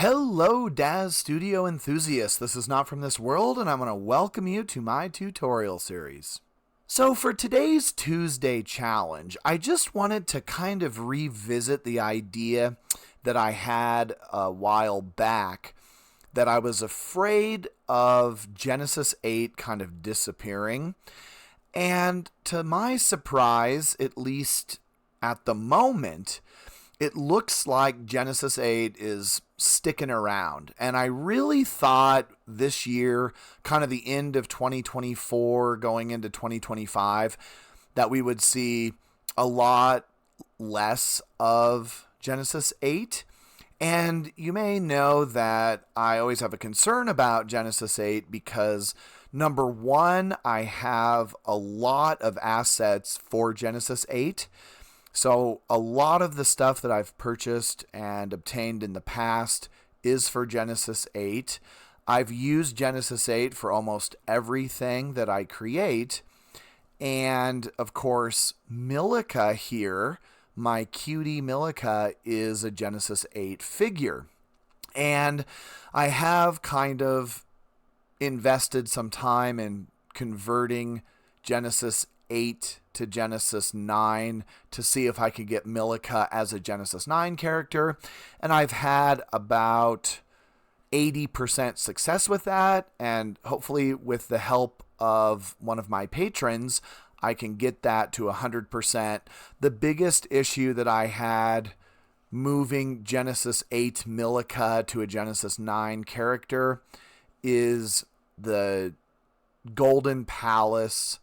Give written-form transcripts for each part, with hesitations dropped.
Hello, Daz Studio enthusiasts. This is Not From This World, and I'm going to welcome you to my tutorial series. So for today's Tuesday challenge, I just wanted to kind of revisit the idea that I had a while back that I was afraid of Genesis 8 kind of disappearing. And to my surprise, at least at the moment, it looks like Genesis 8 is sticking around. And I really thought this year, kind of the end of 2024 going into 2025, that we would see a lot less of Genesis 8. And you may know that I always have a concern about Genesis 8 because, number one, I have a lot of assets for Genesis 8. So a lot of the stuff that I've purchased and obtained in the past is for Genesis 8. I've used Genesis 8 for almost everything that I create. And of course, Milica here, my cutie Milica, is a Genesis 8 figure. And I have kind of invested some time in converting Genesis 8 to Genesis 9 to see if I could get Milica as a Genesis 9 character. And I've had about 80% success with that. And hopefully with the help of one of my patrons, I can get that to 100%. The biggest issue that I had moving Genesis 8 Milica to a Genesis 9 character is the Golden Palace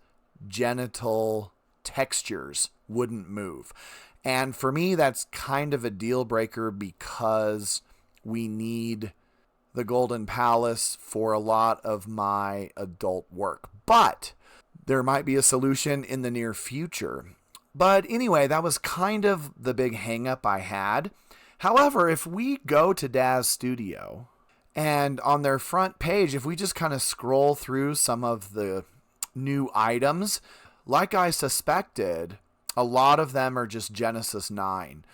genital textures wouldn't move. And for me, that's kind of a deal breaker because we need the Golden Palace for a lot of my adult work. But there might be a solution in the near future. But anyway, that was kind of the big hang up I had. However, if we go to Daz Studio and on their front page, if we just kind of scroll through some of the new items, like I suspected, a lot of them are just Genesis 9.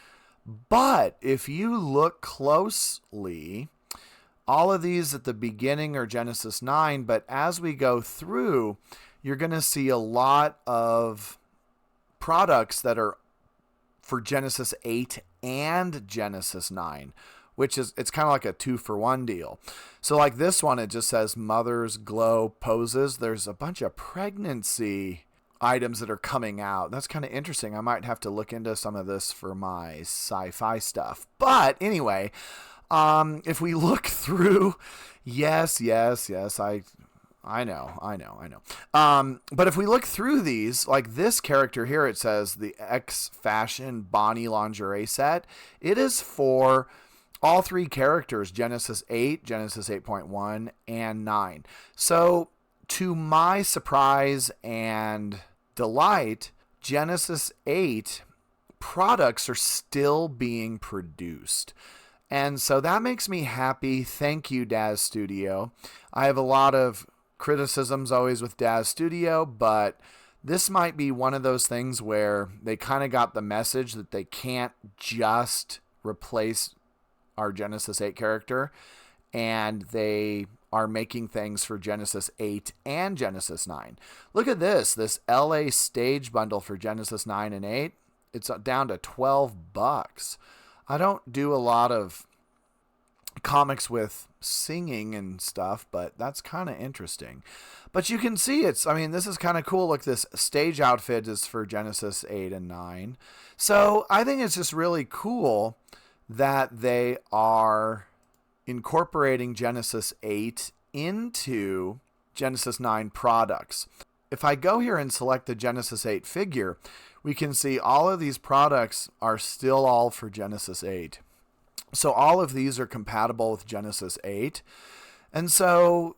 But if you look closely, all of these at the beginning are Genesis 9, but as we go through, you're going to see a lot of products that are for Genesis 8 and Genesis 9, which is, it's kind of like a 2-for-1 deal. So like this one, it just says Mother's Glow Poses. There's a bunch of pregnancy items that are coming out. That's kind of interesting. I might have to look into some of this for my sci-fi stuff. But anyway, if we look through, yes, I know. But if we look through these, like this character here, it says the X Fashion Bonnie Lingerie set. It is for all three characters, Genesis 8, Genesis 8.1, and 9. So to my surprise and delight, Genesis 8 products are still being produced. And so that makes me happy. Thank you, Daz Studio. I have a lot of criticisms always with Daz Studio, but this might be one of those things where they kind of got the message that they can't just replace our Genesis 8 character, and they are making things for Genesis 8 and Genesis 9. Look at this LA stage bundle for Genesis 9 and 8. It's down to $12. I don't do a lot of comics with singing and stuff, but that's kind of interesting. But you can see this is kind of cool. Look, this stage outfit is for Genesis 8 and 9. So I think it's just really cool that they are incorporating Genesis 8 into Genesis 9 products. If I go here and select the Genesis 8 figure, we can see all of these products are still all for Genesis 8. So all of these are compatible with Genesis 8. And so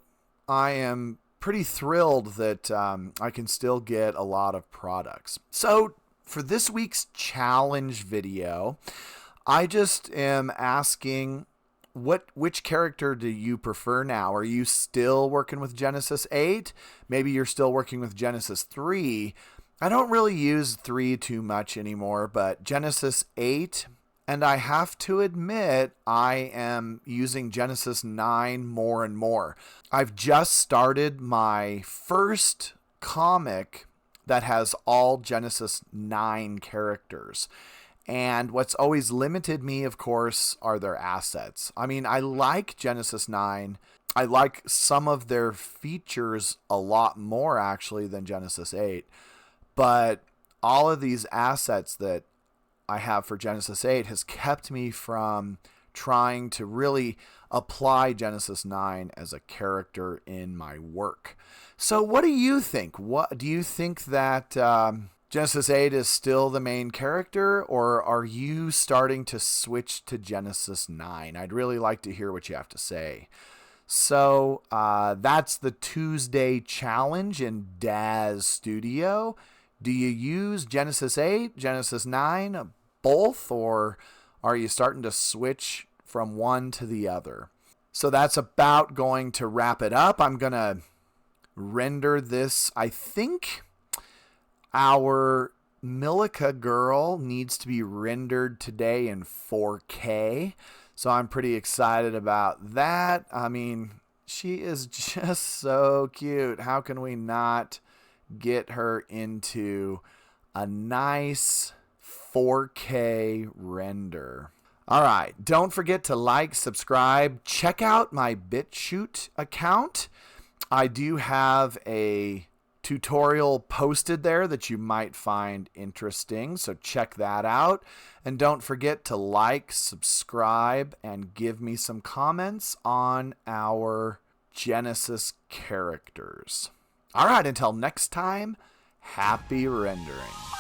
I am pretty thrilled that I can still get a lot of products. So for this week's challenge video, I just am asking, which character do you prefer now? Are you still working with Genesis 8? Maybe you're still working with Genesis 3. I don't really use 3 too much anymore, but Genesis 8 And I have to admit, I am using Genesis 9 more and more. I've just started my first comic that has all Genesis 9 characters. And what's always limited me, of course, are their assets. I mean, I like Genesis 9. I like some of their features a lot more, actually, than Genesis 8. But all of these assets that I have for Genesis 8 has kept me from trying to really apply Genesis 9 as a character in my work. So what do you think? What do you think that Genesis 8 is still the main character, or are you starting to switch to Genesis 9? I'd really like to hear what you have to say. So that's the Tuesday challenge in Daz Studio. Do you use Genesis 8, Genesis 9, both, or are you starting to switch from one to the other? So that's about going to wrap it up. I'm going to render this. I think our Milica girl needs to be rendered today in 4K. So I'm pretty excited about that. I mean, she is just so cute. How can we not get her into a nice 4K render? All right, don't forget to like, subscribe, check out my BitChute account. I do have a tutorial posted there that you might find interesting, so check that out. And don't forget to like, subscribe, and give me some comments on our Genesis characters. All right, until next time, happy rendering.